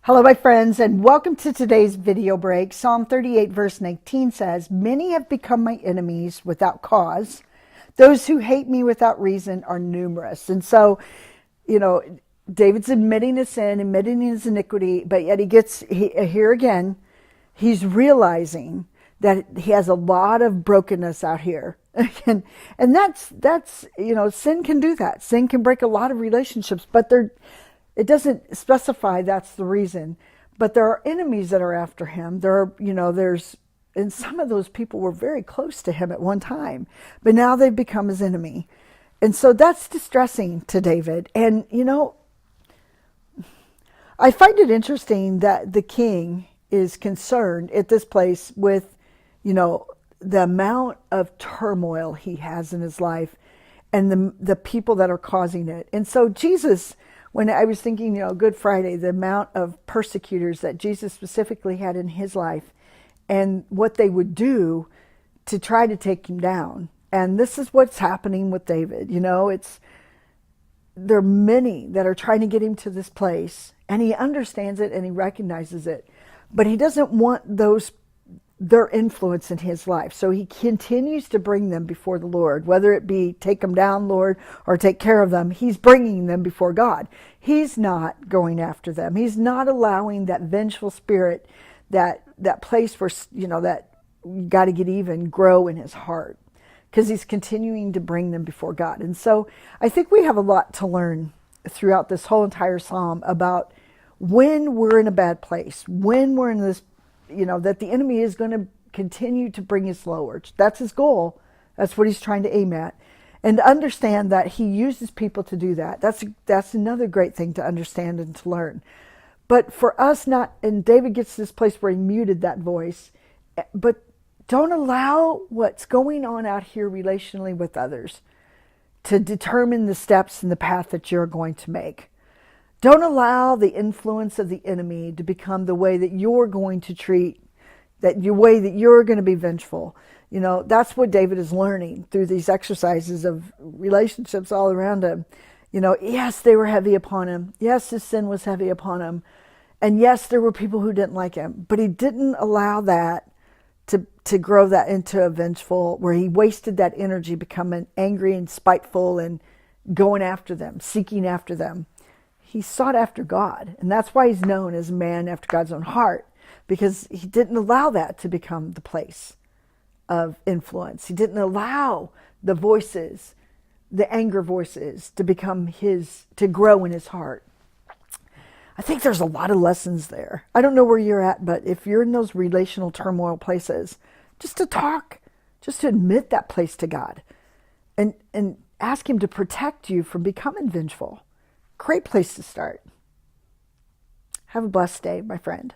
Hello, my friends, and welcome to today's video break. Psalm 38, verse 19 says, "Many have become my enemies without cause. Those who hate me without reason are numerous." And so, you know, David's admitting his sin, admitting his iniquity, but yet here again, he's realizing that he has a lot of brokenness out here. and that's sin can do that. Sin can break a lot of relationships, but it doesn't specify that's the reason. But there are enemies that are after him. And some of those people were very close to him at one time, but now they've become his enemy. And so that's distressing to David. And, I find it interesting that the king is concerned at this place with, the amount of turmoil he has in his life and the people that are causing it. And so Jesus, when I was thinking, Good Friday, the amount of persecutors that Jesus specifically had in his life and what they would do to try to take him down. And this is what's happening with David. There are many that are trying to get him to this place, and he understands it and he recognizes it, but he doesn't want their influence in his life. So he continues to bring them before the Lord, whether it be take them down, Lord, or take care of them. He's bringing them before God. He's not going after them. He's not allowing that vengeful spirit, that place where, that you got to get even, grow in his heart, because he's continuing to bring them before God. And so I think we have a lot to learn throughout this whole entire psalm about when we're in a bad place, when we're in this, that the enemy is going to continue to bring us lower. That's his goal. That's what he's trying to aim at. And to understand that he uses people to do that. That's another great thing to understand and to learn. But for us and David gets to this place where he muted that voice, but don't allow what's going on out here relationally with others to determine the steps and the path that you're going to make. Don't allow the influence of the enemy to become the way that you're going to treat, way that you're going to be vengeful. That's what David is learning through these exercises of relationships all around him. Yes, they were heavy upon him. Yes, his sin was heavy upon him. And yes, there were people who didn't like him, but he didn't allow that to grow that into a vengeful, where he wasted that energy becoming angry and spiteful and going after them, seeking after them. He sought after God, and that's why he's known as a man after God's own heart, because he didn't allow that to become the place of influence. He didn't allow the voices, the anger voices, to grow in his heart. I think there's a lot of lessons there. I don't know where you're at, but if you're in those relational turmoil places, just to talk, just to admit that place to God and ask him to protect you from becoming vengeful. Great place to start. Have a blessed day, my friend.